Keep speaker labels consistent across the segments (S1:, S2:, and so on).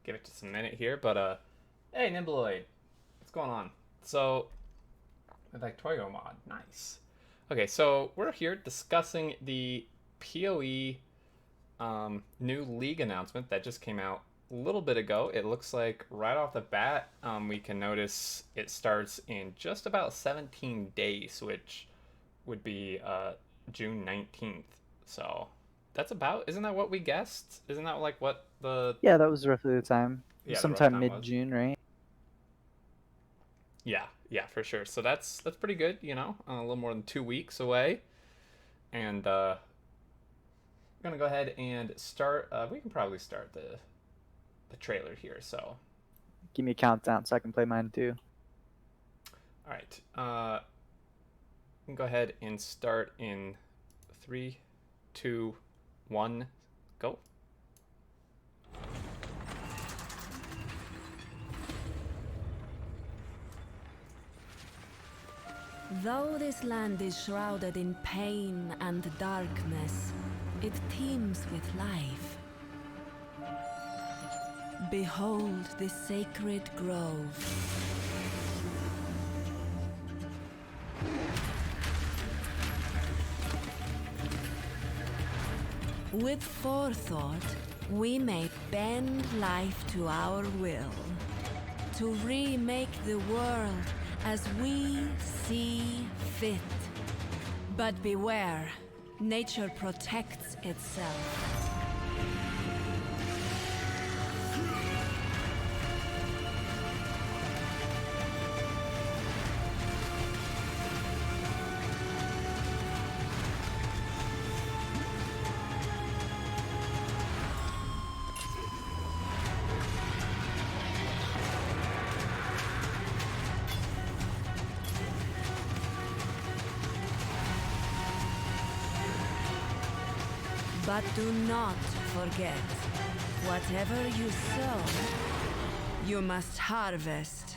S1: give it just a minute here. But hey, Nimbloid, what's going on? So, the Victorio mod, nice. Okay, so we're here discussing the PoE new league announcement that just came out a little bit ago. It looks like right off the bat, we can notice it starts in just about 17 days, which would be June 19th. So that's about, isn't that what we guessed? Isn't that like what the,
S2: Yeah, that was roughly the time.
S1: yeah, the rough
S2: Sometime
S1: time was?
S2: mid-June, right?
S1: Yeah, yeah, for sure. So that's pretty good, you know, a little more than 2 weeks away. And I'm gonna go ahead and start. We can probably start the trailer here. So,
S2: Give me a countdown so I can play mine too.
S1: all right, we can go ahead and start in three, two, one, go.
S3: Though this land is shrouded in pain and darkness, it teems with life. Behold this sacred grove. With forethought, we may bend life to our will, to remake the world as we see fit. But beware, nature protects itself. But do not forget, whatever you sow, you must harvest.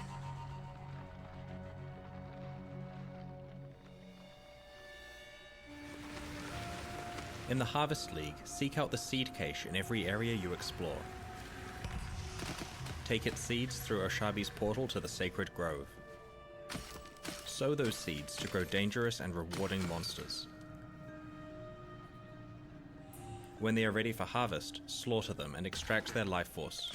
S4: In the Harvest League, seek out the seed cache in every area you explore. Take its seeds through Oshabi's portal to the Sacred Grove. Sow those seeds to grow dangerous and rewarding monsters. When they are ready for harvest, slaughter them and extract their life force.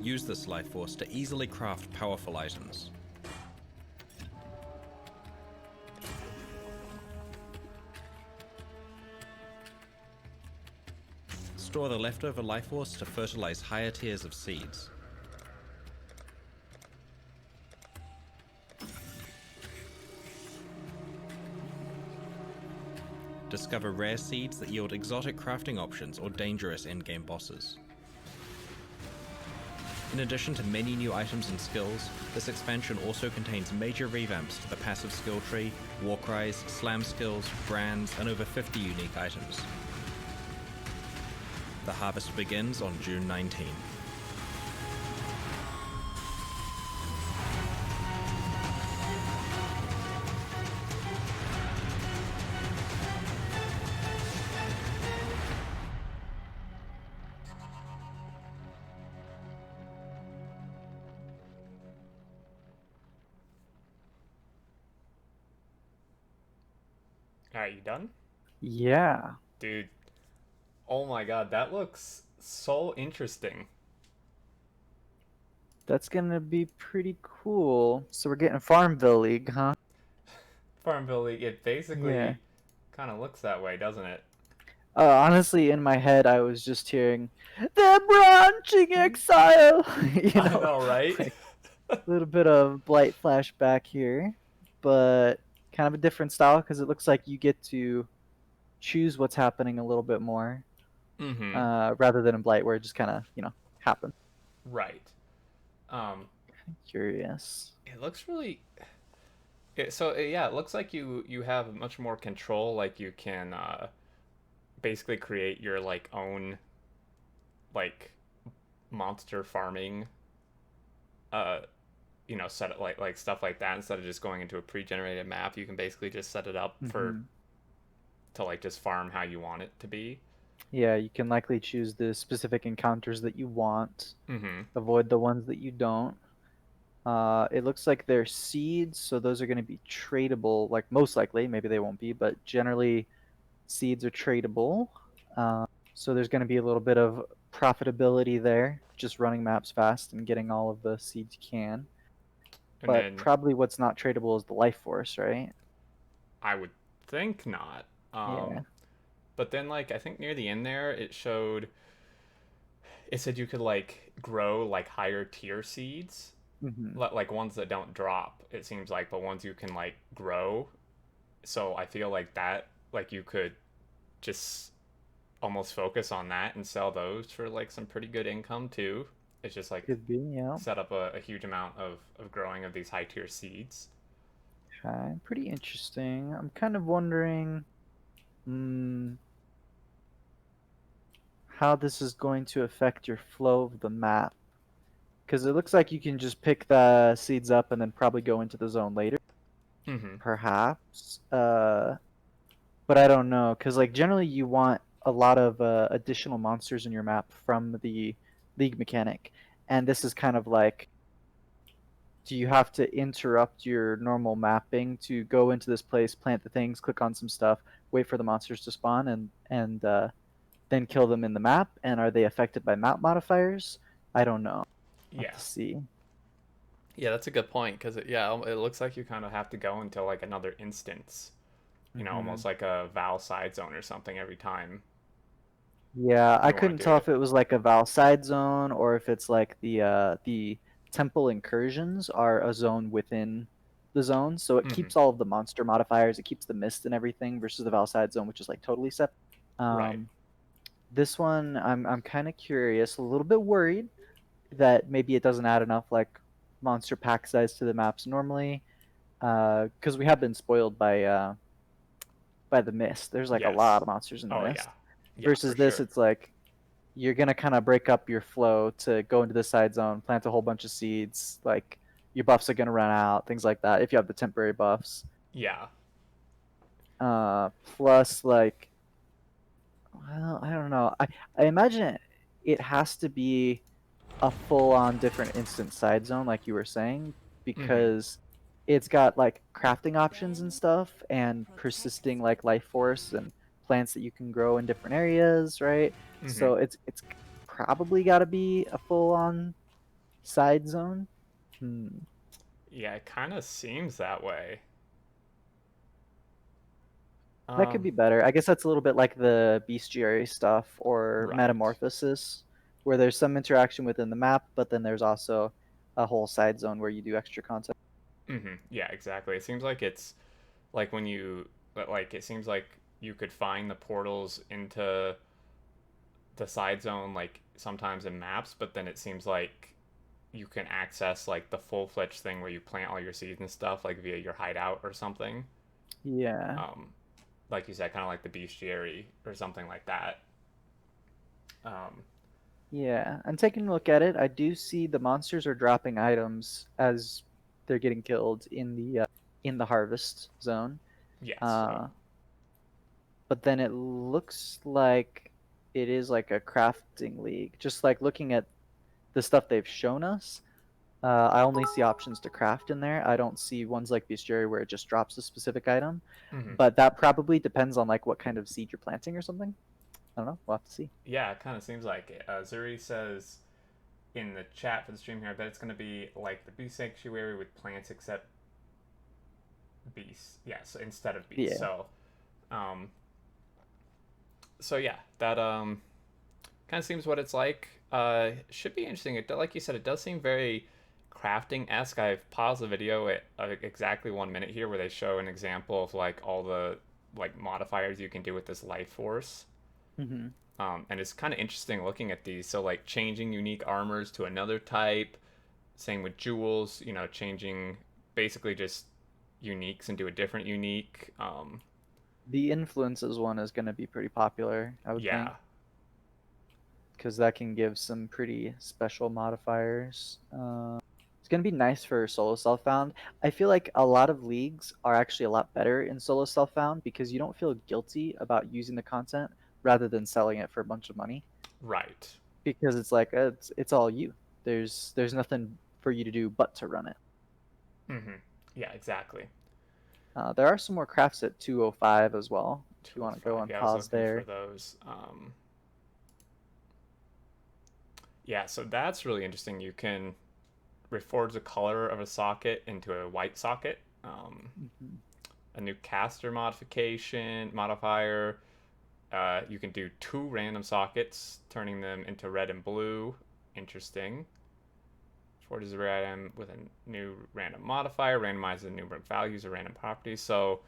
S4: Use this life force to easily craft powerful items. Store the leftover life force to fertilize higher tiers of seeds. Discover rare seeds that yield exotic crafting options or dangerous endgame bosses. In addition to many new items and skills, this expansion also contains major revamps to the passive skill tree, Warcries, slam skills, brands, and over 50 unique items. The harvest begins on June 19.
S1: All right, you done,
S2: Yeah,
S1: dude? Oh my God, that looks so interesting.
S2: that's gonna be pretty cool. So we're getting Farmville League, huh?
S1: Farmville League. It
S2: Yeah.
S1: basically kind of looks that way, doesn't it?
S2: Honestly, in my head, I was just hearing the branching exile.
S1: I know, right?
S2: Like a little bit of Blight flashback here, but kind of a different style because it looks like you get to choose what's happening a little bit more,
S1: Mm-hmm.
S2: rather than in Blight where it just kind of happens.
S1: Right. Um,
S2: Curious.
S1: it looks really. Yeah, it looks like you have much more control. Like you can basically create your like own like monster farming uh you know, set it like stuff like that instead of just going into a pre-generated map. You can basically just set it up for to like just farm how you want it to be.
S2: Yeah, you can likely choose the specific encounters that you want, avoid the ones that you don't. It looks like they're seeds, so those are going to be tradable, like most likely. Maybe they won't be, but generally seeds are tradable. So there's going to be a little bit of profitability there, just running maps fast and getting all of the seeds you can.
S1: And
S2: But
S1: then
S2: probably what's not tradable is the life force, right?
S1: I would think not.
S2: Yeah.
S1: But then like I think near the end there it said you could like grow like higher tier seeds, like ones that don't drop. It seems like, but ones you can like grow. So I feel like that like you could just almost focus on that and sell those for like some pretty good income too. It's just like
S2: Could be, yeah.
S1: set up a huge amount of growing of these high tier seeds.
S2: Okay, pretty interesting. I'm kind of wondering how this is going to affect your flow of the map. Because it looks like you can just pick the seeds up and then probably go into the zone later. Perhaps. But I don't know. Because like generally you want a lot of additional monsters in your map from the league mechanic. And this is kind of like, do you have to interrupt your normal mapping to go into this place, plant the things, click on some stuff, wait for the monsters to spawn, and then kill them in the map? And are they affected by map modifiers? I don't know. I'll have
S1: Yeah.
S2: to see.
S1: Yeah, that's a good point because it looks like you kind of have to go into like another instance, you know, almost like a Val side zone or something every time
S2: Yeah, I
S1: you want
S2: couldn't
S1: to do
S2: tell
S1: it.
S2: if it was like a Val side zone or if it's like the temple incursions are a zone within the zone. So it keeps all of the monster modifiers, it keeps the mist and everything versus the Val side zone, which is like totally separate.
S1: Right.
S2: This one I'm kind of curious, a little bit worried that maybe it doesn't add enough like monster pack size to the maps normally. Because we have been spoiled by the mist. There's like a lot
S1: Yes.
S2: of monsters in the
S1: Oh yeah.
S2: mist.
S1: Yeah, for
S2: Versus this,
S1: sure.
S2: it's like you're gonna kind of break up your flow to go into the side zone, plant a whole bunch of seeds. Like your buffs are gonna run out, things like that. If you have the temporary buffs,
S1: Yeah.
S2: plus like, well, I don't know. I imagine it has to be a full-on different instant side zone, like you were saying, because it's got like crafting options and stuff, and persisting like life force and plants that you can grow in different areas, right? So it's probably got to be a full-on side zone.
S1: Yeah, it kind of seems that way.
S2: That could
S1: Um,
S2: be better. I guess that's a little bit like the bestiary stuff or
S1: right.
S2: metamorphosis, where there's some interaction within the map, but then there's also a whole side zone where you do extra content.
S1: Yeah, exactly. It seems like it's like when you like it seems like you could find the portals into the side zone like sometimes in maps, but then it seems like you can access like the full-fledged thing where you plant all your seeds and stuff like via your hideout or something.
S2: Yeah.
S1: Um, like you said, kind of like the bestiary or something like that. Um,
S2: Yeah, and taking a look at it, I do see the monsters are dropping items as they're getting killed in the harvest zone.
S1: yes.
S2: Uh, but then it looks like it is like a crafting league. Just like looking at the stuff they've shown us, I only see options to craft in there. I don't see ones like Bestiary where it just drops a specific item. But that probably depends on like what kind of seed you're planting or something. I don't know. We'll have to see.
S1: Yeah, it kind of seems like it. Zuri says in the chat for the stream here, I bet it's going to be like the Beast Sanctuary with plants except beasts. Yes, instead of beasts.
S2: Yeah.
S1: Um, so yeah, that kind of seems what it's like. Should be interesting. It like you said, it does seem very crafting esque. I've paused the video at exactly 1 minute here where they show an example of like all the like modifiers you can do with this life force. And it's kind of interesting looking at these. So like changing unique armors to another type. Same with jewels. You know, changing basically just uniques into a different unique.
S2: The influences one is going to be pretty popular, I would think,
S1: Yeah.
S2: because that can give some pretty special modifiers. It's going to be nice for solo self-found. I feel like a lot of leagues are actually a lot better in solo self-found because you don't feel guilty about using the content rather than selling it for a bunch of money.
S1: Right.
S2: Because it's like it's all you. There's nothing for you to do but to run it.
S1: Yeah, exactly.
S2: There are some more crafts at 205 as well. If you want to go
S1: 205.
S2: on
S1: Yeah, I was
S2: pause
S1: looking
S2: there.
S1: for those. Yeah, so that's really interesting. You can reforge the color of a socket into a white socket. A new caster modifier. You can do 2 random sockets, turning them into red and blue. Interesting. Forges a rare item with a new random modifier, randomizes the numeric values of random properties. So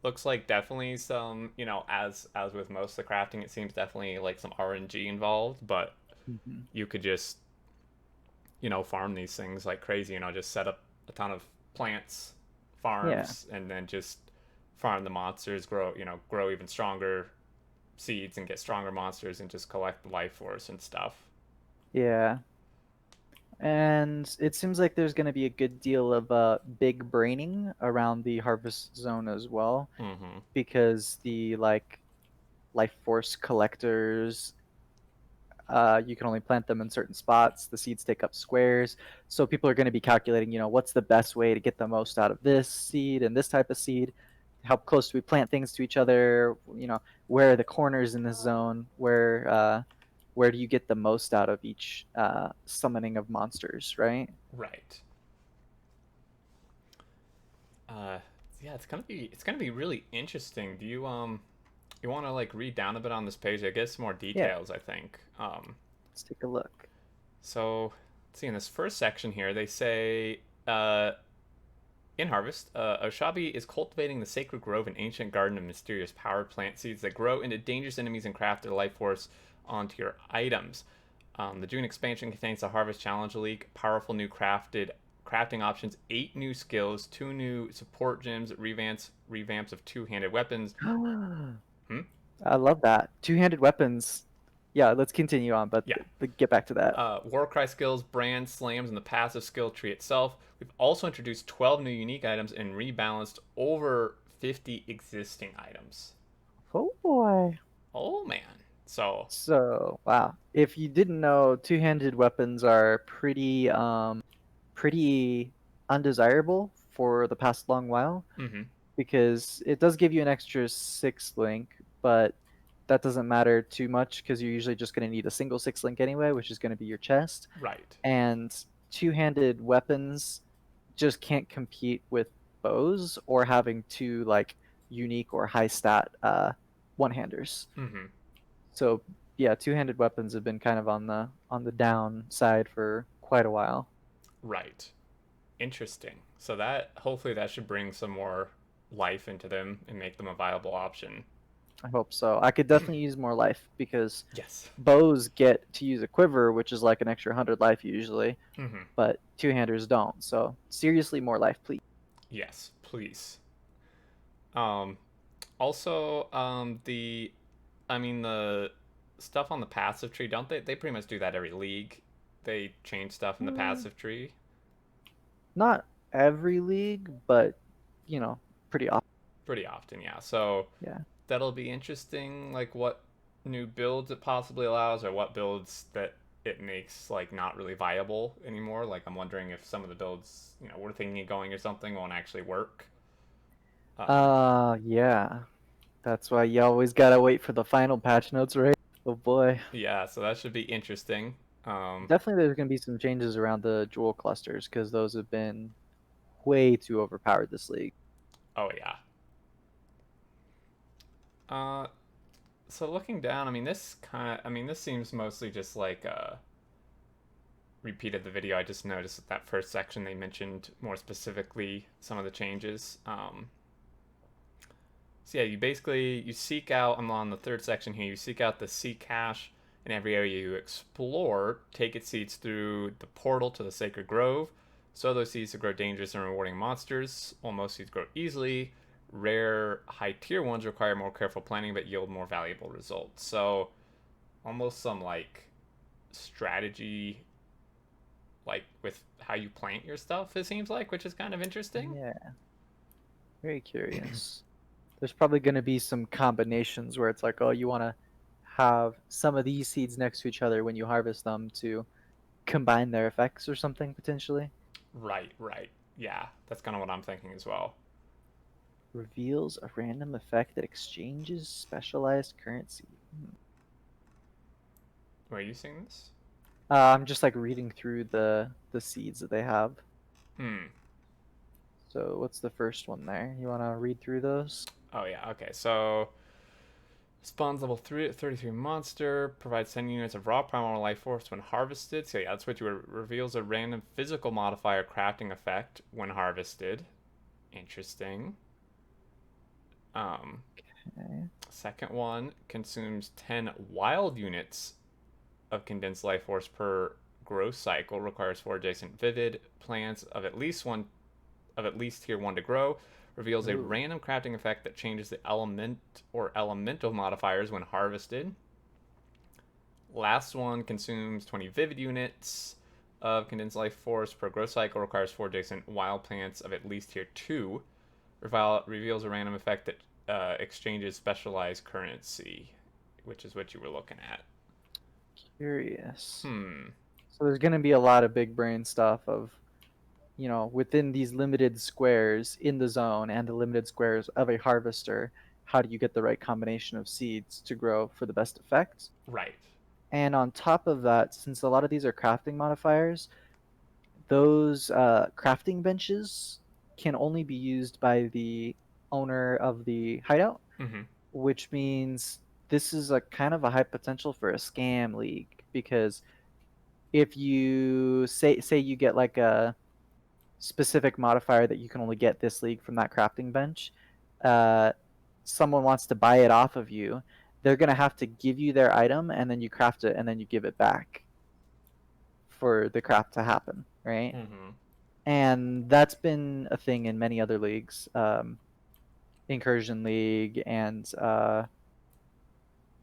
S1: looks like definitely some, as with most of the crafting, it seems definitely like some RNG involved, but you could just, farm these things like crazy, just set up a ton of plants, farms, and then just farm the monsters, grow even stronger seeds and get stronger monsters and just collect the life force and stuff.
S2: Yeah. And it seems like there's going to be a good deal of big braining around the harvest zone as well, because the life force collectors, you can only plant them in certain spots. The seeds take up squares, so people are going to be calculating, what's the best way to get the most out of this seed and this type of seed. How close do we plant things to each other? Where are the corners in this zone? Where do you get the most out of each summoning of monsters, right?
S1: Right. Yeah, it's gonna be really interesting. Do you you want to read down a bit on this page? I guess more details. I think.
S2: Let's take a look.
S1: So, let's see, in this first section here, they say, in Harvest, Oshabi is cultivating the sacred grove, an ancient garden of mysterious powered plant seeds that grow into dangerous enemies and craft their life force onto your items. The June expansion contains the Harvest Challenge League, powerful new crafting options, 8 new skills, 2 new support gems, revamps of two-handed weapons.
S2: I love that. Two-handed weapons. Yeah, let's continue on, but get back to that.
S1: Warcry Skills, brand slams, and the passive skill tree itself. We've also introduced 12 new unique items and rebalanced over 50 existing items.
S2: Oh boy.
S1: Oh man. So
S2: wow. If you didn't know, two-handed weapons are pretty undesirable for the past long while, because it does give you an extra 6 link, but that doesn't matter too much because you're usually just going to need a single 6 link anyway, which is going to be your chest.
S1: Right.
S2: And two-handed weapons just can't compete with bows or having 2 unique or high stat one-handers. So yeah, two-handed weapons have been kind of on the downside for quite a while.
S1: Right. Interesting. So that hopefully that should bring some more life into them and make them a viable option.
S2: I hope so. I could definitely use more life because
S1: yes,
S2: bows get to use a quiver, which is like an extra 100 life usually, but two-handers don't. So seriously, more life, please.
S1: Yes, please. Also, the stuff on the passive tree, don't they? They pretty much do that every league. They change stuff in the passive tree.
S2: Not every league, but pretty often.
S1: Pretty often, yeah. So
S2: yeah,
S1: that'll be interesting. Like what new builds it possibly allows, or what builds that it makes not really viable anymore. Like I'm wondering if some of the builds we're thinking of going or something won't actually work.
S2: Yeah. That's why you always gotta wait for the final patch notes, right? Oh boy.
S1: Yeah, so that should be interesting.
S2: Definitely there's gonna be some changes around the jewel clusters because those have been way too overpowered this league.
S1: Oh yeah. So looking down, this seems mostly just like a repeat of the video. I just noticed that first section they mentioned more specifically some of the changes. So yeah, you seek out, I'm on the third section here, you seek out the sea cache in every area you explore, take its seeds through the portal to the Sacred Grove, sow those seeds to grow dangerous and rewarding monsters, while most seeds grow easily. Rare high tier ones require more careful planning but yield more valuable results. So almost some strategy like with how you plant your stuff, it seems like, which is kind of interesting.
S2: Yeah. Very curious. There's probably going to be some combinations where it's like, oh, you want to have some of these seeds next to each other when you harvest them to combine their effects or something potentially.
S1: Right. Yeah, that's kind of what I'm thinking as well.
S2: Reveals a random effect that exchanges specialized currency.
S1: Were you seeing this?
S2: I'm just like reading through the seeds that they have. So what's the first one there? You want to read through those?
S1: Oh yeah, okay. So spawns level 33 monster, provides 10 units of raw primal life force when harvested. So yeah, that's what you reveals a random physical modifier crafting effect when harvested. Interesting.
S2: Okay.
S1: Second one consumes 10 wild units of condensed life force per growth cycle. Requires 4 adjacent vivid plants of at least tier 1 to grow. Reveals a random crafting effect that changes the element or elemental modifiers when harvested. Last one consumes 20 vivid units of condensed life force per growth cycle. Requires 4 adjacent wild plants of at least tier 2. Reveals a random effect that exchanges specialized currency, which is what you were looking at.
S2: Curious.
S1: So
S2: there's going to be a lot of big brain stuff of, within these limited squares in the zone and the limited squares of a harvester, how do you get the right combination of seeds to grow for the best effect?
S1: Right.
S2: And on top of that, since a lot of these are crafting modifiers, those crafting benches can only be used by the owner of the hideout, which means this is a kind of a high potential for a scam league, because if you say you get like a specific modifier that you can only get this league from that crafting bench, someone wants to buy it off of you, they're going to have to give you their item and then you craft it and then you give it back for the craft to happen, right? And that's been a thing in many other leagues, Incursion League and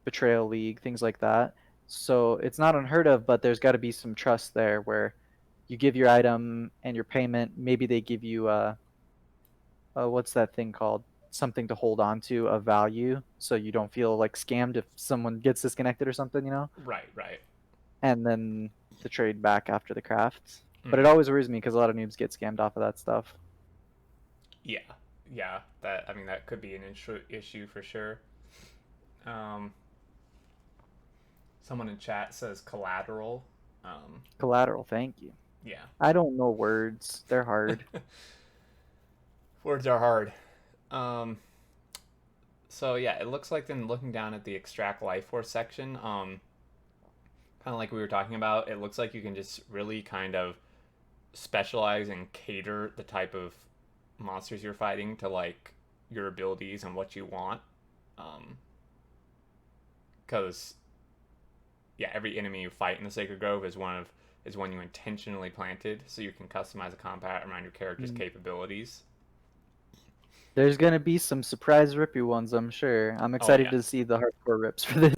S2: Betrayal League, things like that. So it's not unheard of, but there's got to be some trust there where you give your item and your payment. Maybe they give you what's that thing called? Something to hold on to, a value, so you don't feel like scammed if someone gets disconnected or something,
S1: Right.
S2: And then the trade back after the craft. But it always worries me because a lot of noobs get scammed off of that stuff.
S1: Yeah. That could be an issue for sure. Someone in chat says collateral.
S2: Collateral, thank you.
S1: Yeah.
S2: I don't know words. They're hard.
S1: Words are hard. So yeah, it looks like then looking down at the extract life force section, kind of like we were talking about, it looks like you can just really kind of specialize and cater the type of monsters you're fighting to like your abilities and what you want. Because every enemy you fight in the Sacred Grove is one you intentionally planted, so you can customize a combat around your character's capabilities.
S2: There's gonna be some surprise rippy ones, I'm sure. I'm excited to see the hardcore rips for this.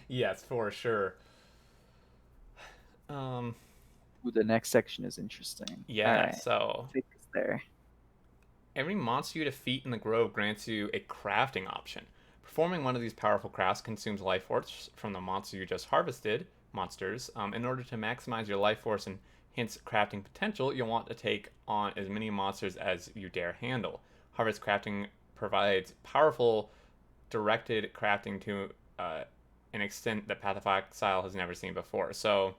S1: Yes, for sure.
S2: Ooh, the next section is interesting.
S1: Yeah,
S2: right.
S1: So
S2: take this there.
S1: Every monster you defeat in the Grove grants you a crafting option. Performing one of these powerful crafts consumes life force from the monster you just harvested, in order to maximize your life force and hence crafting potential, you'll want to take on as many monsters as you dare handle. Harvest crafting provides powerful directed crafting to an extent that Path of Exile has never seen before. So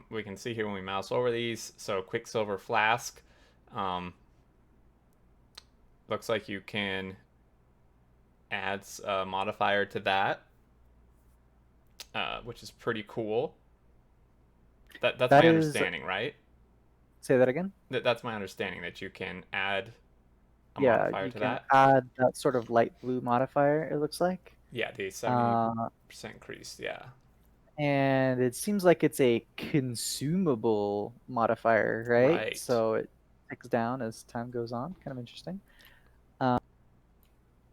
S1: we can see here when we mouse over these. So Quicksilver Flask. Looks like you can add a modifier to that, which is pretty cool. That's my understanding, right?
S2: Say that again?
S1: That's my understanding, that you can add a
S2: yeah,
S1: modifier
S2: you
S1: to
S2: can
S1: that.
S2: add that sort of light blue modifier, it looks like.
S1: Yeah, the 70% increase, yeah.
S2: And it seems like it's a consumable modifier, right? So it ticks down as time goes on. Kind of interesting.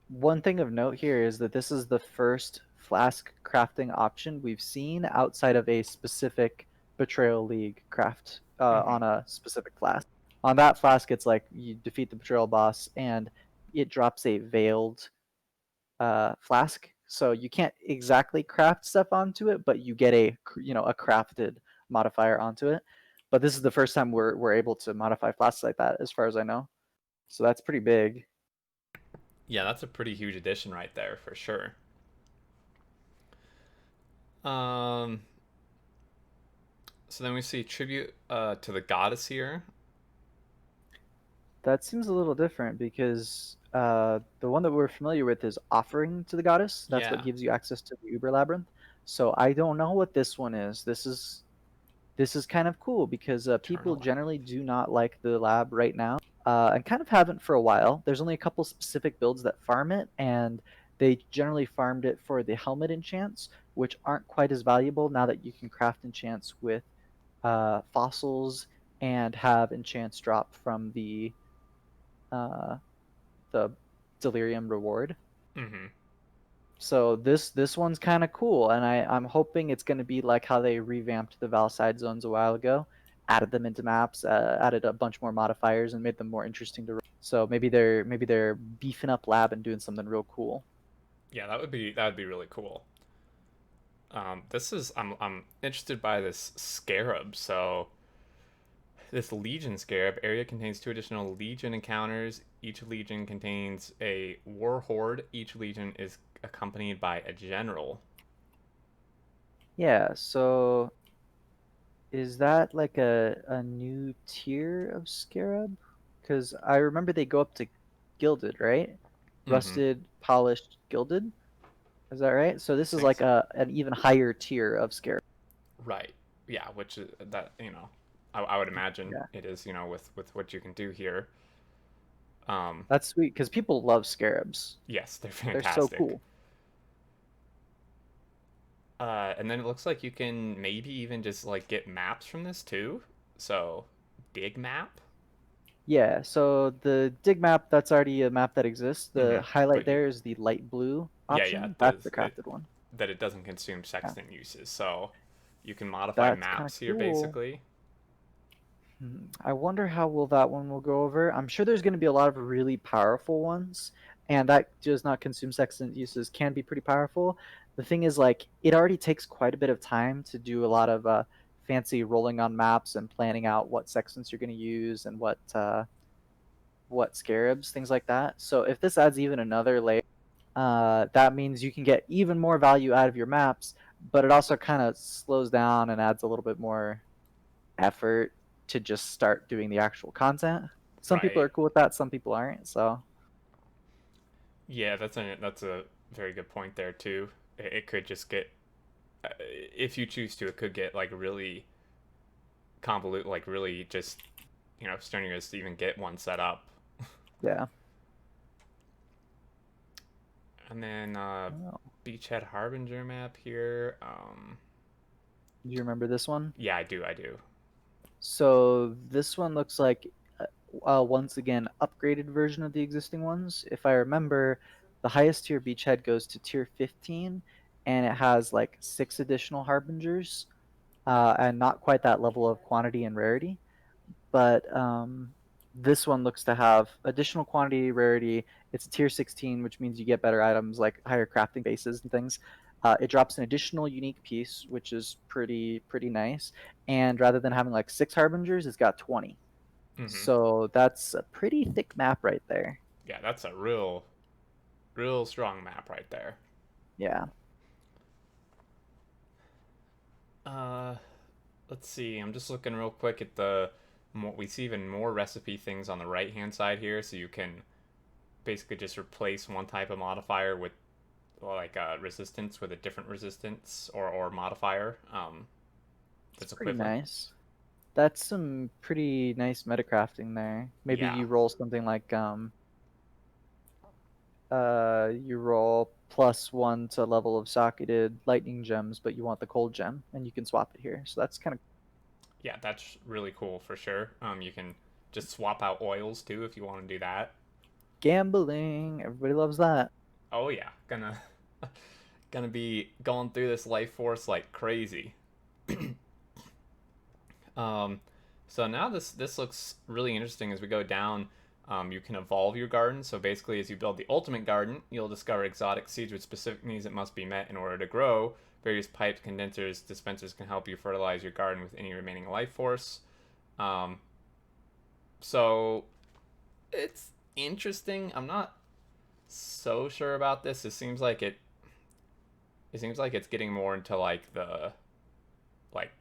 S2: One thing of note here is that this is the first Flask crafting option we've seen outside of a specific Betrayal League craft on a specific flask. On that flask, it's like you defeat the betrayal boss, and it drops a veiled flask. So you can't exactly craft stuff onto it, but you get a crafted modifier onto it. But this is the first time we're able to modify flasks like that, as far as I know. So that's pretty big.
S1: Yeah, that's a pretty huge addition right there for sure. So then we see tribute to the goddess here.
S2: That seems a little different because the one that we're familiar with is offering to the goddess. That's what gives you access to the Uber Labyrinth. So I don't know what this one is. This is kind of cool because people generally do not like the lab right now, and kind of haven't for a while. There's only a couple specific builds that farm it, and they generally farmed it for the helmet enchants, which aren't quite as valuable now that you can craft enchants with fossils and have enchants drop from the Delirium reward.
S1: Mm-hmm.
S2: So this one's kind of cool, and I'm hoping it's going to be like how they revamped the Valside zones a while ago, added them into maps, added a bunch more modifiers, and made them more interesting to run. So maybe they're beefing up lab and doing something real cool.
S1: Yeah, that would be really cool. I'm interested by this scarab. So this Legion scarab area contains 2 additional Legion encounters. Each Legion contains a war horde. Each Legion is accompanied by a general.
S2: Yeah, so is that like a new tier of scarab? Because I remember they go up to gilded, right? Rusted, polished, gilded. Is that right? So this is like an even higher tier of scarab.
S1: Right. Yeah, which is that, I would imagine it is, with what you can do here.
S2: That's sweet because people love scarabs.
S1: Yes, they're fantastic.
S2: They're so cool.
S1: And then it looks like you can maybe even just like get maps from this too. So, dig map.
S2: Yeah, so the dig map, that's already a map that exists. The highlight there is the light blue option.
S1: Yeah,
S2: that's the crafted one.
S1: That it doesn't consume sextant uses, so you can modify maps here basically.
S2: I wonder how that one will go over. I'm sure there's going to be a lot of really powerful ones, and that does not consume sextant uses can be pretty powerful. The thing is, like, it already takes quite a bit of time to do a lot of fancy rolling on maps and planning out what sextants you're going to use and what scarabs, things like that. So if this adds even another layer, that means you can get even more value out of your maps, but it also kind of slows down and adds a little bit more effort to just start doing the actual content. Some people are cool with that, some people aren't. So
S1: yeah, that's a very good point there too. It could just get, if you choose to, it could get like really convoluted, like really just strenuous to even get one set up.
S2: Yeah.
S1: And then Beachhead Harbinger map here.
S2: Do you remember this one?
S1: Yeah, I do.
S2: So this one looks like once again upgraded version of the existing ones. If I remember, the highest tier beachhead goes to tier 15, and it has like 6 additional harbingers, and not quite that level of quantity and rarity. But this one looks to have additional quantity, rarity. It's a tier 16, which means you get better items like higher crafting bases and things. It drops an additional unique piece, which is pretty nice. And rather than having like 6 harbingers, it's got 20. So that's a pretty thick map right there.
S1: Yeah, that's a real strong map right there.
S2: Yeah.
S1: Let's see. I'm just looking real quick at we see even more recipe things on the right hand side here, so you can basically just replace one type of modifier with like resistance with a different resistance or modifier. That's
S2: pretty nice. That's some pretty nice metacrafting there. Maybe you roll something like you roll +1 to level of socketed lightning gems, but you want the cold gem, and you can swap it here. So that's kind of
S1: that's really cool for sure. You can just swap out oils too if you want to do that.
S2: Gambling, everybody loves that.
S1: Oh yeah, gonna be going through this life force like crazy. So now this looks really interesting as we go down. You can evolve your garden. So basically, as you build the ultimate garden, you'll discover exotic seeds with specific needs that must be met in order to grow. Various pipes, condensers, dispensers can help you fertilize your garden with any remaining life force. Um, so it's interesting. I'm not so sure about this. It seems like it's getting more into like the like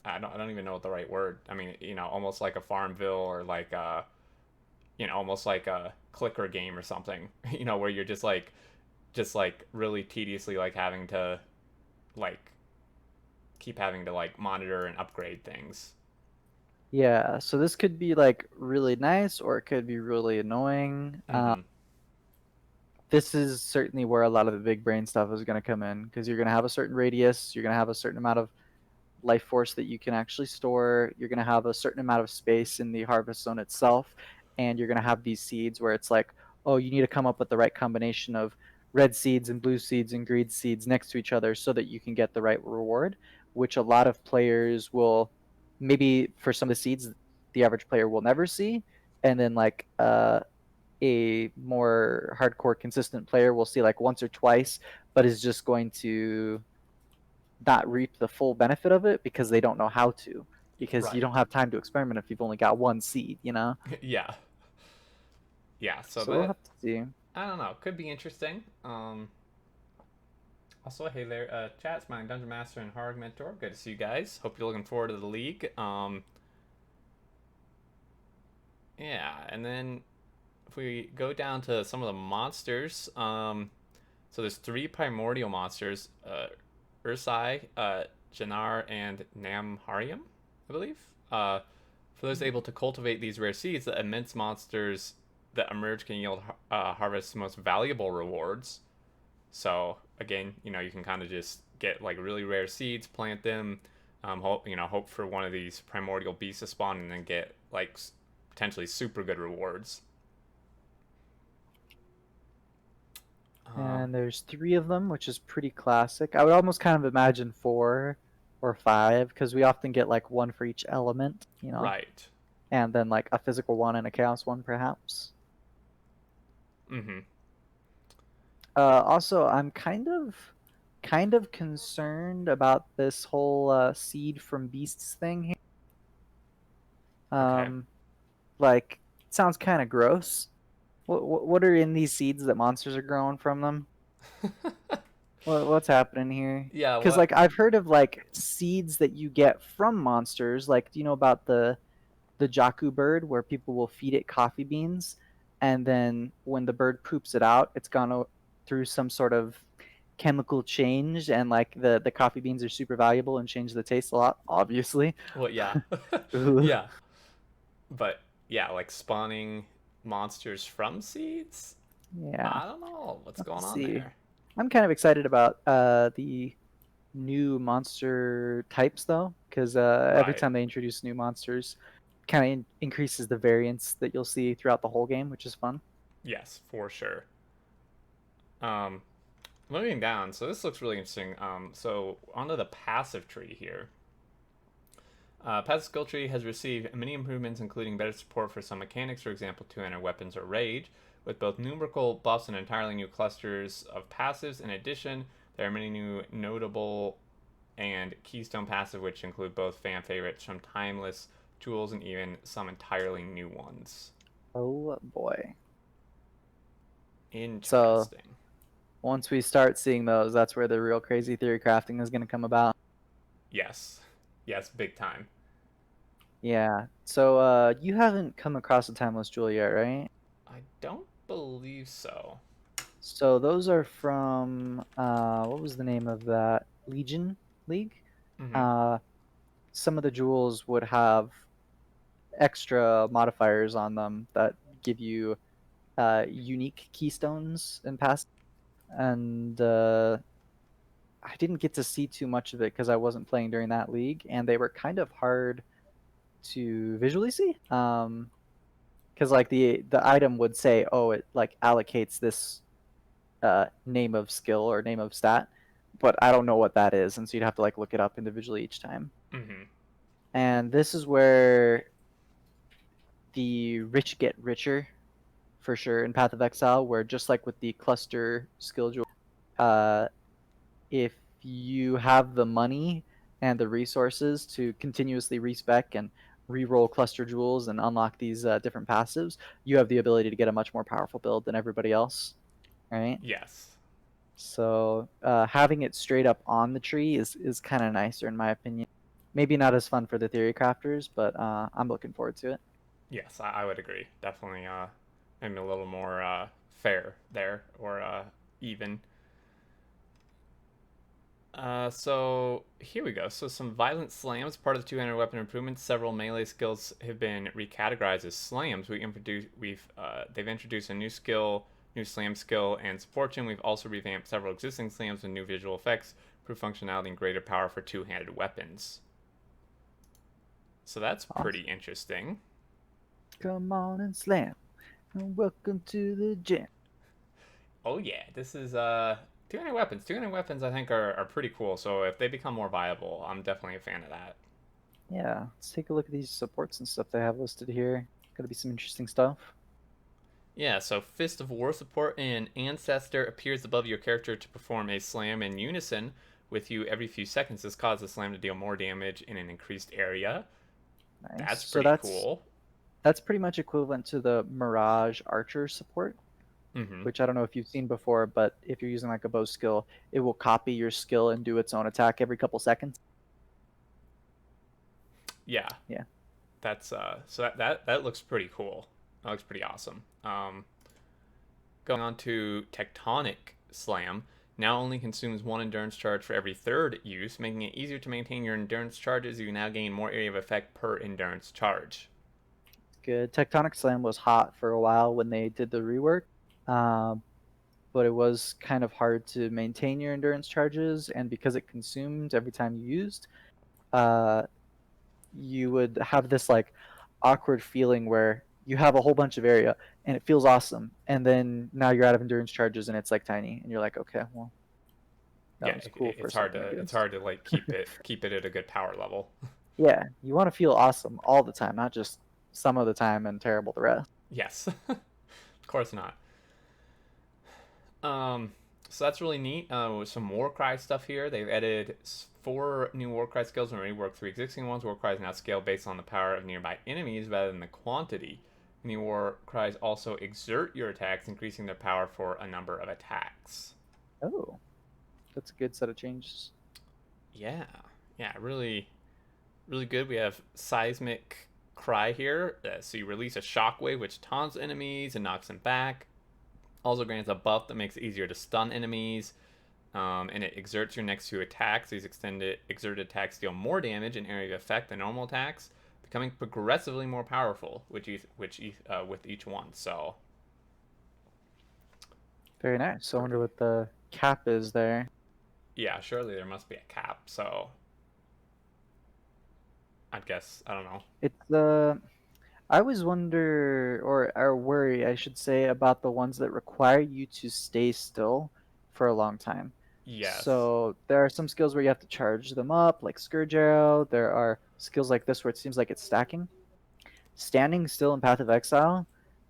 S1: I don't even know what the right word. I mean, almost like a Farmville or like almost like a clicker game or something. Where you're just like really tediously like having to like keep having to like monitor and upgrade things.
S2: Yeah, so this could be like really nice or it could be really annoying.
S1: Mm-hmm.
S2: This is certainly where a lot of the big brain stuff is going to come in because you're going to have a certain radius, you're going to have a certain amount of life force that you can actually store, you're going to have a certain amount of space in the harvest zone itself, and you're going to have these seeds where it's like, oh, you need to come up with the right combination of red seeds and blue seeds and green seeds next to each other so that you can get the right reward, which a lot of players will, maybe for some of the seeds the average player will never see, and then like a more hardcore consistent player will see like once or twice, but is just going to not reap the full benefit of it because they don't know how to, because you
S1: Right.
S2: don't have time to experiment if you've only got one seed, you know?
S1: Yeah. Yeah. So
S2: So we'll
S1: that
S2: have to see.
S1: I don't know. Could be interesting. Also, hey there, chat's my Dungeon Master and Harg Mentor. Good to see you guys. Hope you're looking forward to the league. Yeah, and then if we go down to some of the monsters, so there's three primordial monsters, Ursai, Jannar, and Namharium, I believe. For those able to cultivate these rare seeds, the immense monsters that emerge can yield harvest most valuable rewards. So again, you can kind of just get like really rare seeds, plant them, hope for one of these primordial beasts to spawn, and then get like potentially super good rewards.
S2: And there's 3 of them, which is pretty classic. I would almost kind of imagine 4 or 5 because we often get like 1 for each element,
S1: Right.
S2: and then like a physical 1 and a chaos 1 perhaps.
S1: Mm-hmm.
S2: Also, I'm kind of concerned about this whole seed from beasts thing here.
S1: Okay.
S2: Like, it sounds kind of gross. What are in these seeds that monsters are growing from them? What's happening here?
S1: Yeah.
S2: Because like I've heard of like seeds that you get from monsters. Like, do you know about the Jaku bird where people will feed it coffee beans, and then when the bird poops it out, it's gone through some sort of chemical change, and like the coffee beans are super valuable and change the taste a lot, obviously.
S1: Well, yeah.
S2: Ooh.
S1: Yeah. But yeah, like spawning monsters from seeds.
S2: Yeah.
S1: I don't know what's going
S2: Let's
S1: on
S2: see.
S1: there.
S2: I'm kind of excited about the new monster types though, because every
S1: Right.
S2: time they introduce new monsters, kind of increases the variance that you'll see throughout the whole game, which is fun.
S1: Yes, for sure. Um, Moving down. So this looks really interesting. So onto the passive tree here. Passive skill tree has received many improvements, including better support for some mechanics, for example, two-handed weapons or rage, with both numerical buffs and entirely new clusters of passives. In addition, there are many new notable and keystone passive, which include both fan favorites from timeless tools and even some entirely new ones.
S2: Oh boy.
S1: Interesting.
S2: So once we start seeing those, that's where the real crazy theory crafting is going to come about.
S1: Yes. Yes, big time.
S2: Yeah. So you haven't come across a timeless jewel yet, right?
S1: I don't believe so.
S2: So those are from what was the name of that Legion League?
S1: Mm-hmm.
S2: Some of the jewels would have extra modifiers on them that give you unique keystones and pass. And I didn't get to see too much of it because I wasn't playing during that league, and they were kind of hard to visually see. Because like the item would say, oh, it like allocates this name of skill or name of stat, but I don't know what that is, and so you'd have to like look it up individually each time.
S1: Mm-hmm.
S2: And this is where the rich get richer, for sure, in Path of Exile, where just like with the cluster skill jewel, if you have the money and the resources to continuously respec and re-roll cluster jewels and unlock these different passives, you have the ability to get a much more powerful build than everybody else, right?
S1: Yes.
S2: So having it straight up on the tree is kind of nicer in my opinion. Maybe not as fun for the theory crafters, but I'm looking forward to it.
S1: Yes, I would agree. Definitely, maybe a little more fair there, or even. So here we go. So some violent slams, part of the 200 weapon improvements. Several melee skills have been recategorized as slams. They've introduced a new skill, new slam skill, and fortune. We've also revamped several existing slams with new visual effects, improved functionality, and greater power for two-handed weapons. So that's pretty interesting.
S2: Come on and slam, and welcome to the gym.
S1: Oh yeah, this is 200 weapons. 200 weapons I think are pretty cool. So if they become more viable, I'm definitely a fan of that.
S2: Yeah, let's take a look at these supports and stuff they have listed here. Gonna be some interesting stuff.
S1: Yeah, so Fist of War support and Ancestor appears above your character to perform a slam in unison with you every few seconds. This causes the slam to deal more damage in an increased area.
S2: Nice.
S1: That's
S2: So
S1: pretty cool.
S2: That's pretty much equivalent to the Mirage Archer support, which I don't know if you've seen before, but if you're using like a bow skill, it will copy your skill and do its own attack every couple seconds.
S1: Yeah.
S2: Yeah.
S1: That's so that looks pretty cool. That looks pretty awesome. Going on to Tectonic Slam. Now only consumes one endurance charge for every third use, making it easier to maintain your endurance charges. You now gain more area of effect per endurance charge.
S2: Good. Tectonic Slam was hot for a while when they did the rework, but it was kind of hard to maintain your endurance charges, and because it consumed every time you used, you would have this like awkward feeling where you have a whole bunch of area and it feels awesome, and then now you're out of endurance charges and it's like tiny, and you're like, okay, well, that was cool for a second, I guess.
S1: It's hard to like keep it at a good power level.
S2: Yeah, you want to feel awesome all the time, not just some of the time and terrible the rest.
S1: Yes. Of course not. So that's really neat. With some Warcry stuff here. They've added 4 new Warcry skills and reworked 3 existing ones. Warcry is now scaled based on the power of nearby enemies rather than the quantity. New Warcries also exert your attacks, increasing their power for a number of attacks.
S2: Oh, that's a good set of changes.
S1: Yeah, really, really good. We have Seismic Cry here. So you release a shockwave which taunts enemies and knocks them back. Also grants a buff that makes it easier to stun enemies. And it exerts your next 2 attacks. These exerted attacks deal more damage in area of effect than normal attacks, becoming progressively more powerful with each one. So
S2: very nice. So I wonder what the cap is there.
S1: Yeah, surely there must be a cap. So I guess I don't know.
S2: It's I always wonder, or worry, I should say, about the ones that require you to stay still for a long time.
S1: Yes.
S2: So there are some skills where you have to charge them up, like Scourge Arrow. There are skills like this where it seems like it's stacking. Standing still in Path of Exile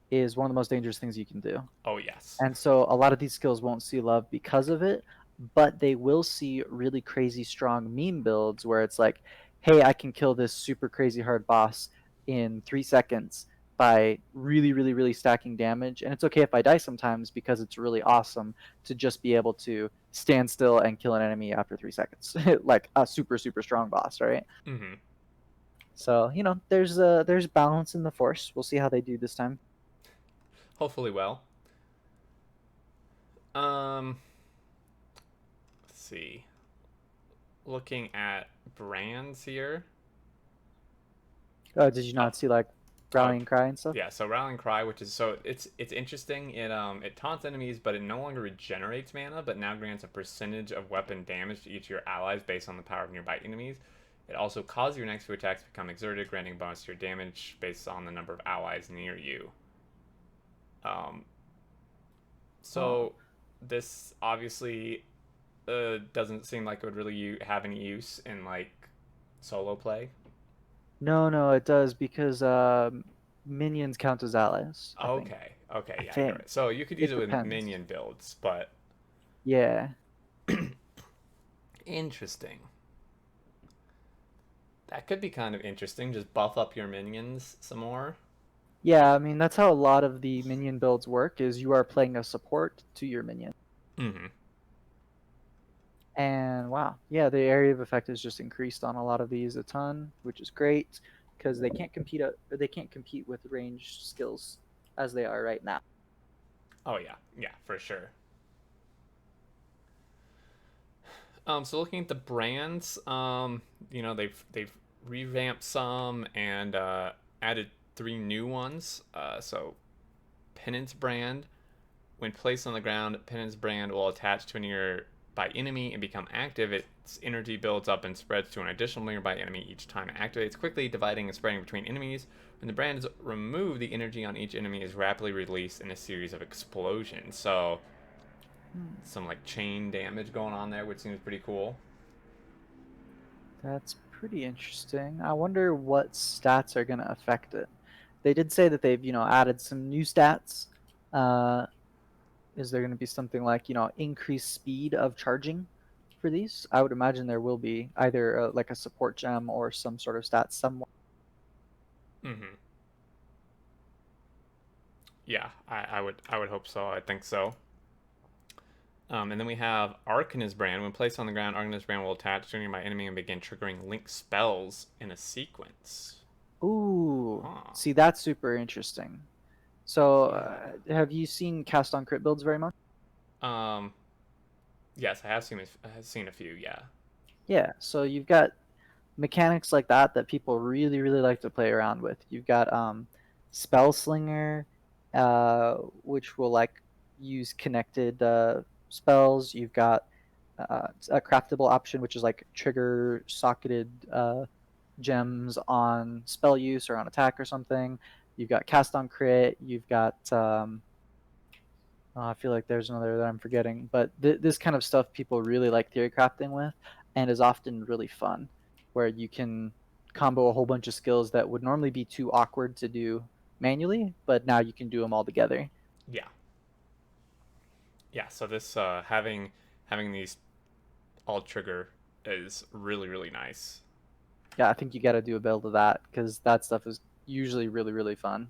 S2: is one of the most dangerous things you can do.
S1: Oh, yes.
S2: And so a lot of these skills won't see love because of it, but they will see really crazy strong meme builds where it's like, hey, I can kill this super crazy hard boss in 3 seconds by really, really, really stacking damage. And it's okay if I die sometimes because it's really awesome to just be able to stand still and kill an enemy after 3 seconds, like a super, super strong boss, right?
S1: Mm-hmm.
S2: So, there's balance in the Force. We'll see how they do this time.
S1: Hopefully well. Let's see. Looking at brands here.
S2: Oh, did you not see like Rallying Cry and stuff?
S1: Yeah, so Rallying Cry, which is it's interesting. It taunts enemies, but it no longer regenerates mana, but now grants a percentage of weapon damage to each of your allies based on the power of nearby enemies. It also causes your next 2 attacks to become exerted, granting bonus to your damage based on the number of allies near you. This obviously doesn't seem like it would really have any use in like solo play.
S2: No, it does because minions count as allies, I think.
S1: Okay, okay,
S2: I
S1: yeah, you're
S2: think.
S1: right. So you could use
S2: It
S1: it with
S2: depends.
S1: minion builds, but
S2: Yeah.
S1: interesting. That could be kind of interesting. Just buff up your minions some more.
S2: Yeah, I mean that's how a lot of the minion builds work is you are playing a support to your minion.
S1: Mm-hmm.
S2: And wow, yeah, the area of effect is just increased on a lot of these a ton, which is great because they can't compete with ranged skills as they are right now.
S1: Oh yeah, yeah, for sure. So looking at the brands, they've revamped some and added 3 new ones. So Penance brand, when placed on the ground, Penance brand will attach to a nearby enemy and become active. Its energy builds up and spreads to an additional nearby enemy each time it activates, quickly dividing and spreading between enemies. When the brand is removed, the energy on each enemy is rapidly released in a series of explosions. So
S2: Hmm,
S1: some like chain damage going on there, which seems pretty cool.
S2: that's pretty interesting. I wonder what stats are going to affect it. They did say that they've, added some new stats. Uh, is there going to be something like, increased speed of charging for these? I would imagine there will be either like a support gem or some sort of stat somewhere.
S1: Mm-hmm. Yeah, I would hope so. I think so. And then we have Arcanist brand. When placed on the ground, Arcanist brand will attach to my enemy and begin triggering link spells in a sequence.
S2: Ooh,
S1: Huh.
S2: see, that's super interesting. So,
S1: Yeah.
S2: have you seen cast on crit builds very much?
S1: Um. Yes, I have seen a few. Yeah.
S2: Yeah, so you've got mechanics like that people really, really like to play around with. You've got Spell Slinger, which will like use connected spells. You've got a craftable option, which is like trigger socketed gems on spell use or on attack or something. You've got cast on crit. You've got I feel like there's another that I'm forgetting, but this kind of stuff people really like theory crafting with, and is often really fun, where you can combo a whole bunch of skills that would normally be too awkward to do manually, but now you can do them all together.
S1: Yeah. Yeah. So this having these all trigger is really really nice.
S2: Yeah, I think you got to do a build of that because that stuff is usually really, really fun.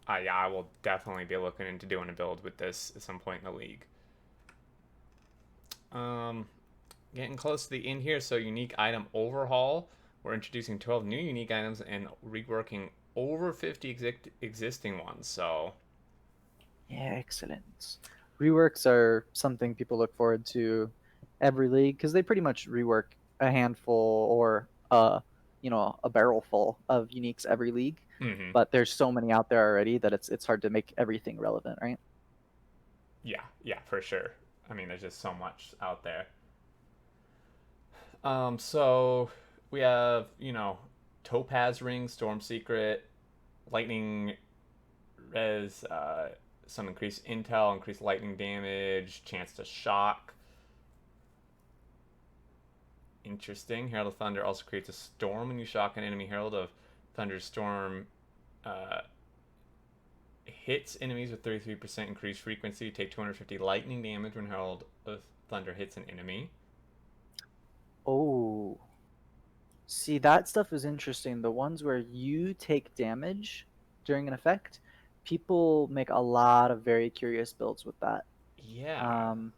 S1: Yeah, I will definitely be looking into doing a build with this at some point in the league. Um, Getting close to the end here. So unique item overhaul. We're introducing 12 new unique items and reworking over 50 existing ones. So
S2: Yeah, excellent. Reworks are something people look forward to every league because they pretty much rework a handful or a barrel full of uniques every league.
S1: mm-hmm.
S2: But there's so many out there already that it's hard to make everything relevant, right?
S1: Yeah, yeah, for sure. I mean, there's just so much out there. So we have, Topaz Ring, Storm Secret, Lightning Res, some increased intel, increased lightning damage, chance to shock. Interesting. Herald of Thunder also creates a storm when you shock an enemy. Herald of Thunderstorm uh, hits enemies with 33% increased frequency. Take 250 lightning damage when Herald of Thunder hits an enemy.
S2: Oh, see, that stuff is interesting. The ones where you take damage during an effect, people make a lot of very curious builds with that.
S1: Yeah.
S2: Um,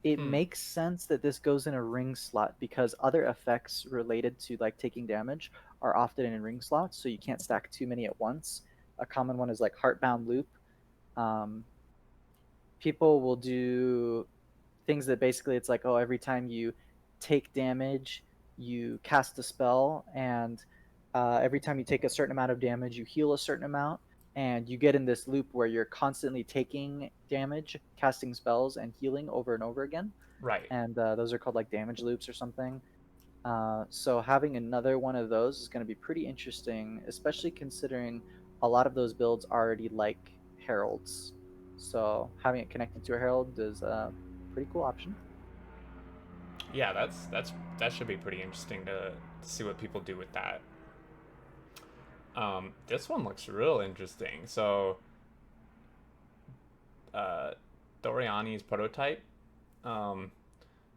S2: it
S1: Hmm.
S2: makes sense that this goes in a ring slot because other effects related to like taking damage are often in ring slots, so you can't stack too many at once. A common one is like Heartbound Loop. Um, People will do things that basically it's like, oh, every time you take damage, you cast a spell, and every time you take a certain amount of damage, you heal a certain amount, and you get in this loop where you're constantly taking damage, casting spells, and healing over and over again.
S1: Right.
S2: And those are called like damage loops or something. So having another one of those is going to be pretty interesting, especially considering a lot of those builds already like heralds. So having it connected to a herald is a pretty cool option.
S1: Yeah, that should be pretty interesting to see what people do with that. This one looks real interesting. So, uh, Doriani's prototype. Um,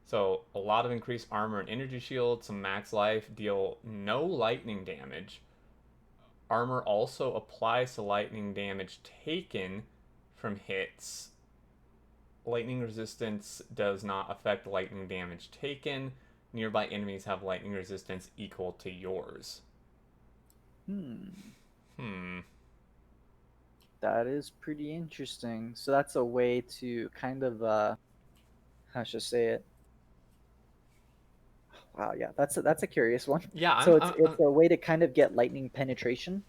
S1: so a lot of increased armor and energy shield, some max life, deal no lightning damage. Armor also applies to lightning damage taken from hits. Lightning resistance does not affect lightning damage taken. Nearby enemies have lightning resistance equal to yours.
S2: Hmm.
S1: Hmm.
S2: That is pretty interesting. So that's a way to kind of how should I say it? Wow, yeah, that's a curious one.
S1: Yeah,
S2: So it's a way to kind of get lightning penetration,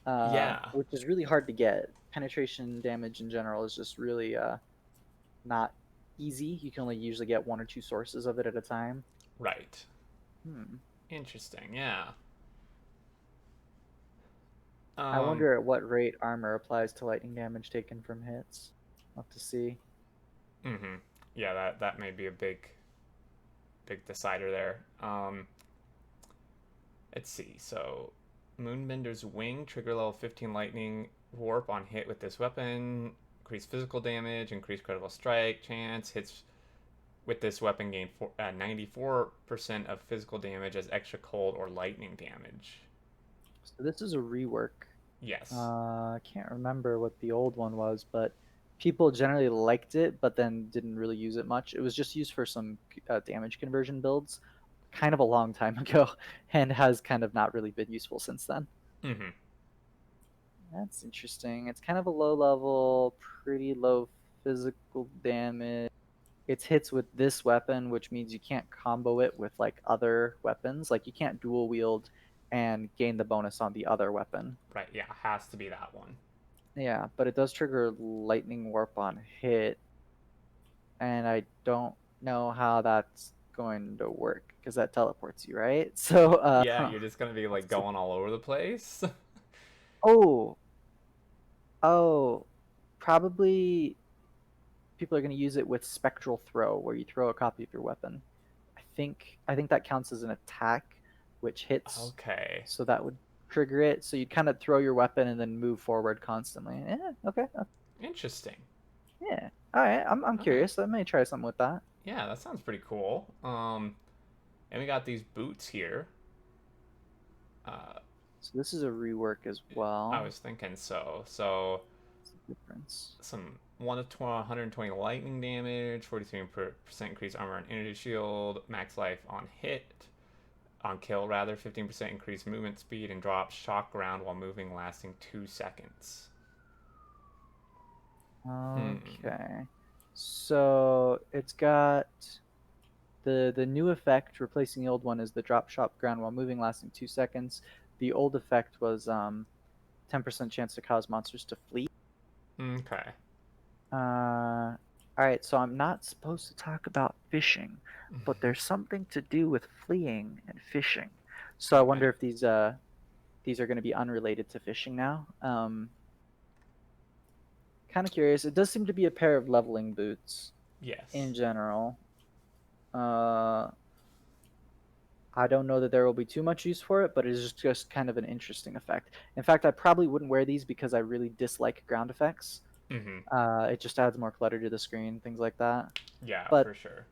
S1: yeah.
S2: which is really hard to get. Penetration damage in general is just really not easy. You can only usually get one or two sources of it at a time.
S1: Right.
S2: Hmm.
S1: Interesting. Yeah.
S2: I
S1: Um.
S2: wonder at what rate armor applies to lightning damage taken from hits. I'll have to see.
S1: Mm-hmm. Yeah, that may be a big decider there. Let's see. So, Moonbender's Wing, trigger level 15 lightning warp on hit with this weapon. Increase physical damage, increase critical strike chance. Hits with this weapon gain 94% of physical damage as extra cold or lightning damage.
S2: So this is a rework.
S1: Yes.
S2: I can't remember what the old one was, but people generally liked it, but then didn't really use it much. It was just used for some damage conversion builds kind of a long time ago and has kind of not really been useful since then.
S1: Mm-hmm.
S2: That's interesting. It's kind of a low level, pretty low physical damage. It's hits with this weapon, which means you can't combo it with like other weapons. Like you can't dual wield and gain the bonus on the other weapon.
S1: Right. Yeah, has to be that one.
S2: Yeah, but it does trigger lightning warp on hit, and I don't know how that's going to work because that teleports you, right? So,
S1: Yeah, you're just gonna be like
S2: so-
S1: going all over the place.
S2: oh, oh, probably people are going to use it with spectral throw, where you throw a copy of your weapon. I think that counts as an attack, which hits,
S1: Okay.
S2: so that would trigger it. So you'd kind of throw your weapon and then move forward constantly. Yeah, okay,
S1: Interesting.
S2: yeah. All right, I'm
S1: All right.
S2: curious. I may try something with that.
S1: Yeah, that sounds pretty cool. And we got these boots here. Uh,
S2: So this is a rework as
S1: I
S2: well.
S1: was thinking so. So
S2: What's the difference?
S1: some 120 lightning damage, 43% increased armor and energy shield, max life on hit, on kill rather, 15% increased movement speed, and drop shock round while moving, lasting 2 seconds.
S2: Okay. So it's got the new effect replacing the old one is the drop shot ground while moving, lasting 2 seconds. The old effect was 10% chance to cause monsters to flee.
S1: Okay.
S2: All right, so I'm not supposed to talk about fishing, but there's something to do with fleeing and fishing. So I
S1: Okay.
S2: wonder if these are going to be unrelated to fishing now. Kind of curious. It does seem to be a pair of leveling boots
S1: Yes.
S2: in general. Uh, I don't know that there will be too much use for it, but it is just kind of an interesting effect. In fact, I probably wouldn't wear these because I really dislike ground effects.
S1: Mm-hmm.
S2: It just adds more clutter to the screen, things like that.
S1: Yeah,
S2: But
S1: for sure.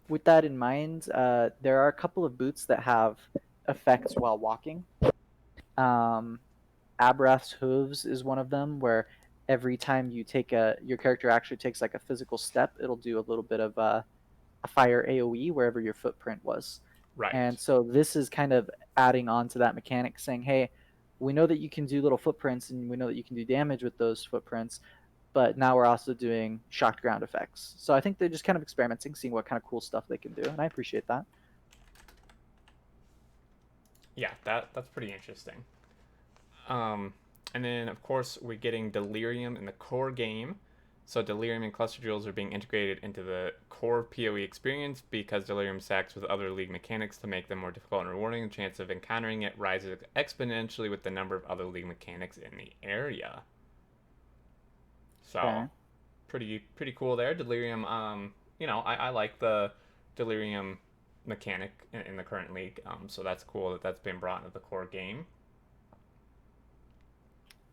S2: with that in mind, there are a couple of boots that have effects while walking. Um, Abrath's Hooves is one of them, where every time your character actually takes like a physical step, it'll do a little bit of a fire AoE wherever your footprint was.
S1: Right.
S2: And so this is kind of adding on to that mechanic, saying, hey, we know that you can do little footprints and we know that you can do damage with those footprints, but now we're also doing shocked ground effects. So I think they're just kind of experimenting, seeing what kind of cool stuff they can do, and I appreciate that.
S1: Yeah, that's pretty interesting. Um, and then of course we're getting Delirium in the core game. So Delirium and Cluster Drills are being integrated into the core PoE experience because Delirium stacks with other League mechanics to make them more difficult and rewarding. The chance of encountering it rises exponentially with the number of other League mechanics in the area. So
S2: Okay.
S1: pretty cool there. Delirium, I like the Delirium mechanic in the current league. So that's cool that that's been brought into the core game.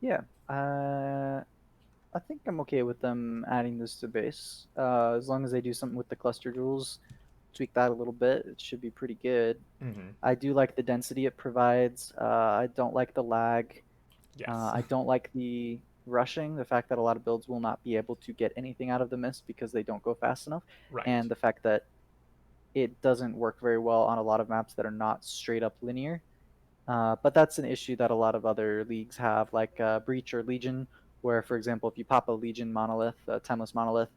S2: Yeah. I think I'm okay with them adding this to base. As long as they do something with the cluster jewels, tweak that a little bit, it should be pretty good.
S1: Mm-hmm.
S2: I do like the density it provides. I don't like the lag.
S1: Yes.
S2: I don't like the rushing, the fact that a lot of builds will not be able to get anything out of the mist because they don't go fast enough,
S1: Right.
S2: and the fact that it doesn't work very well on a lot of maps that are not straight up linear. But that's an issue that a lot of other leagues have, like Breach or Legion, where, for example, if you pop a Legion monolith, a timeless monolith,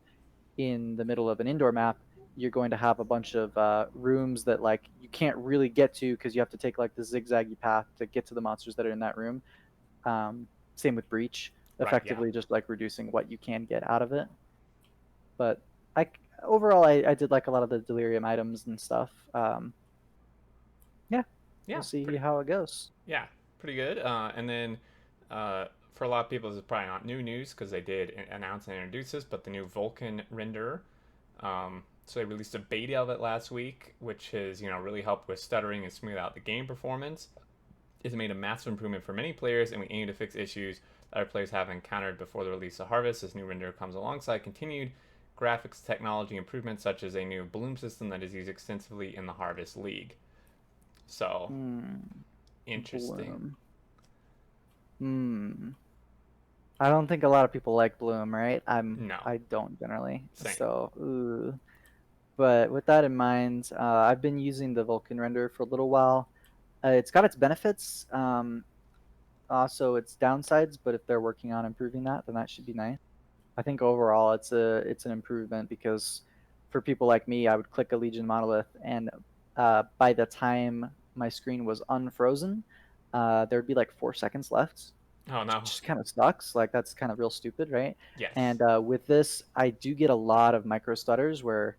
S2: in the middle of an indoor map, you're going to have a bunch of rooms that like you can't really get to because you have to take like the zigzaggy path to get to the monsters that are in that room. Same with Breach,
S1: Right. Yeah.
S2: effectively just like reducing what you can get out of it. But I overall I did like a lot of the Delirium items and stuff. Yeah,
S1: Yeah.
S2: we'll see
S1: Pretty.
S2: how it goes.
S1: Yeah. Pretty good. And then for a lot of people, this is probably not new news because they did announce and introduce this, but the new Vulkan render. So they released a beta of it last week, which has really helped with stuttering and smooth out the game performance. It's made a massive improvement for many players, and we aim to fix issues that our players have encountered before the release of Harvest. This new render comes alongside continued graphics technology improvements, such as a new bloom system that is used extensively in the Harvest League. So, interesting.
S2: Bloom. I don't think a lot of people like Bloom, right?
S1: No.
S2: I don't generally.
S1: Same.
S2: So, ooh. But with that in mind, I've been using the Vulkan render for a little while. It's got its benefits, also its downsides. But if they're working on improving that, then that should be nice. I think overall it's an improvement because for people like me, I would click a Legion monolith, and by the time my screen was unfrozen, there'd be like 4 seconds left.
S1: Oh, no.
S2: Just kind of sucks. Like that's kind of real stupid, right?
S1: Yes.
S2: And with this, I do get a lot of micro stutters where,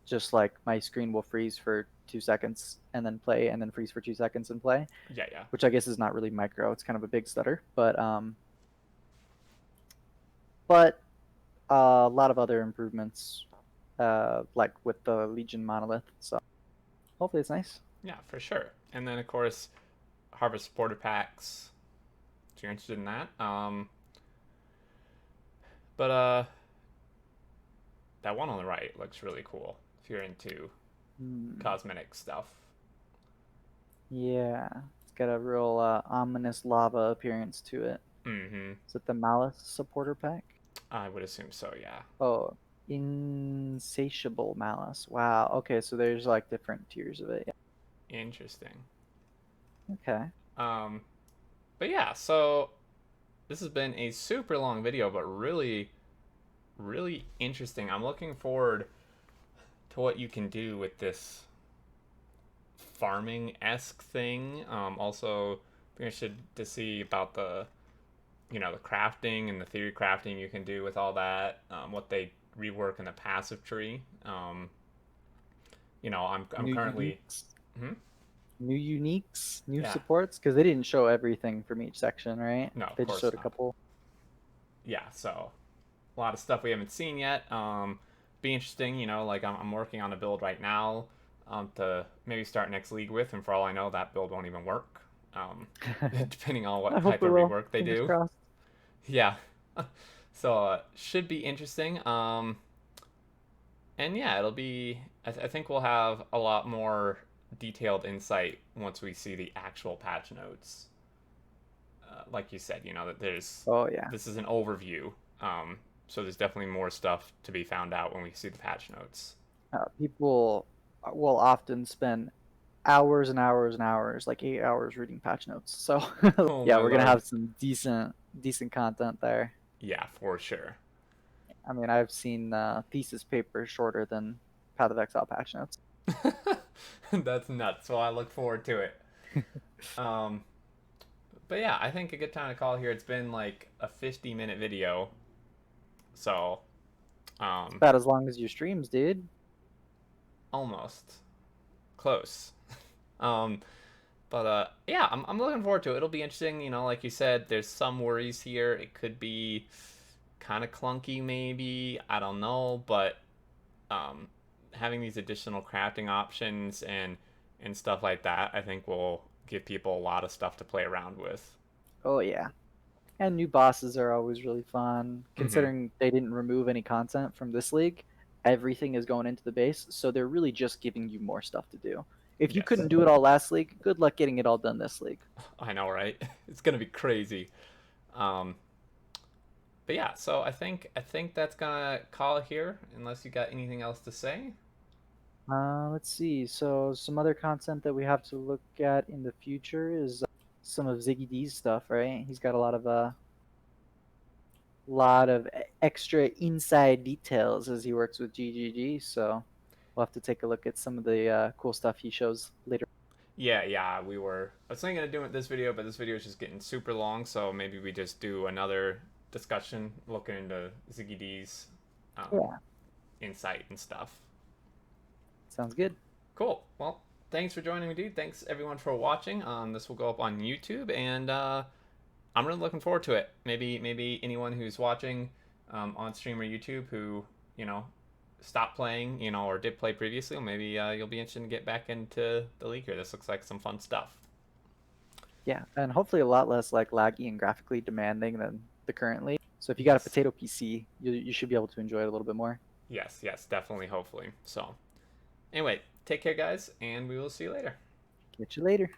S2: just like my screen will freeze for 2 seconds and then play, and then freeze for 2 seconds and play.
S1: Yeah, yeah.
S2: Which I guess is not really micro. It's kind of a big stutter, but a lot of other improvements, like with the Legion monolith. So hopefully it's nice.
S1: Yeah, for sure. And then, of course, Harvest supporter packs. So you're interested in that. But that one on the right looks really cool if you're into cosmetic stuff.
S2: Yeah, it's got a real ominous lava appearance to it.
S1: Mm-hmm.
S2: Is it the Malice supporter pack?
S1: I would assume so, yeah.
S2: Oh, insatiable malice. Wow. Okay, so there's like different tiers of it. Yeah.
S1: Interesting.
S2: Okay.
S1: But yeah, so this has been a super long video, but really, really interesting. I'm looking forward to what you can do with this farming-esque thing. Also, I'm interested to see about the crafting and the theory crafting you can do with all that. What they rework in the passive tree. I'm
S2: New
S1: currently.
S2: New uniques, new
S1: Yeah.
S2: supports, because they didn't show everything from each section, right?
S1: No, of
S2: they just
S1: course
S2: showed
S1: not.
S2: a couple.
S1: Yeah, so a lot of stuff we haven't seen yet. Be interesting, like I'm working on a build right now to maybe start next league with, and for all I know, that build won't even work. Depending on what type of rework they do.
S2: Crossed.
S1: Yeah. So should be interesting. And yeah, it'll be. I think we'll have a lot more detailed insight once we see the actual patch notes. Like you said, that there's.
S2: Oh yeah.
S1: This is an overview. So there's definitely more stuff to be found out when we see the patch notes.
S2: People will often spend hours and hours and hours, like 8 hours reading patch notes. So
S1: Oh,
S2: yeah,
S1: my
S2: we're gonna
S1: Lord.
S2: have some decent content there.
S1: Yeah, for sure.
S2: I mean, I've seen thesis papers shorter than Path of Exile patch notes.
S1: That's nuts. So I look forward to it. But yeah, I think a good time to call here. It's been like a 50-minute video. So
S2: About as long as your streams, dude.
S1: almost close. But yeah, I'm looking forward to it. It'll be interesting. Like you said, there's some worries here. It could be kind of clunky, maybe. I don't know, but having these additional crafting options and stuff like that, I think will give people a lot of stuff to play around with.
S2: Oh yeah. And new bosses are always really fun.
S1: Mm-hmm.
S2: Considering they didn't remove any content from this league, everything is going into the base, so they're really just giving you more stuff to do. If you
S1: Yes.
S2: couldn't do it all last league, good luck getting it all done this league.
S1: I know, right? It's gonna be crazy. But yeah, so I think that's gonna call it here. Unless you got anything else to say.
S2: Let's see. So some other content that we have to look at in the future is some of Ziggy D's stuff, right? He's got a lot of extra inside details as he works with GGG. So we'll have to take a look at some of the cool stuff he shows later.
S1: Yeah, we were. I was thinking of doing this video, but this video is just getting super long, so maybe we just do another discussion looking into Ziggy D's
S2: Yeah,
S1: insight and stuff.
S2: sounds good.
S1: Cool. Well, thanks for joining me, dude. Thanks everyone for watching. This will go up on YouTube, and I'm really looking forward to it. Maybe anyone who's watching on stream or YouTube who stopped playing, or did play previously, or maybe you'll be interested to get back into the league here. This looks like some fun stuff.
S2: Yeah, and hopefully a lot less like laggy and graphically demanding than the current league. So if you got a potato PC, you should be able to enjoy it a little bit more.
S1: Yes, definitely, hopefully. So, anyway, take care, guys, and we will see you later.
S2: Catch you later.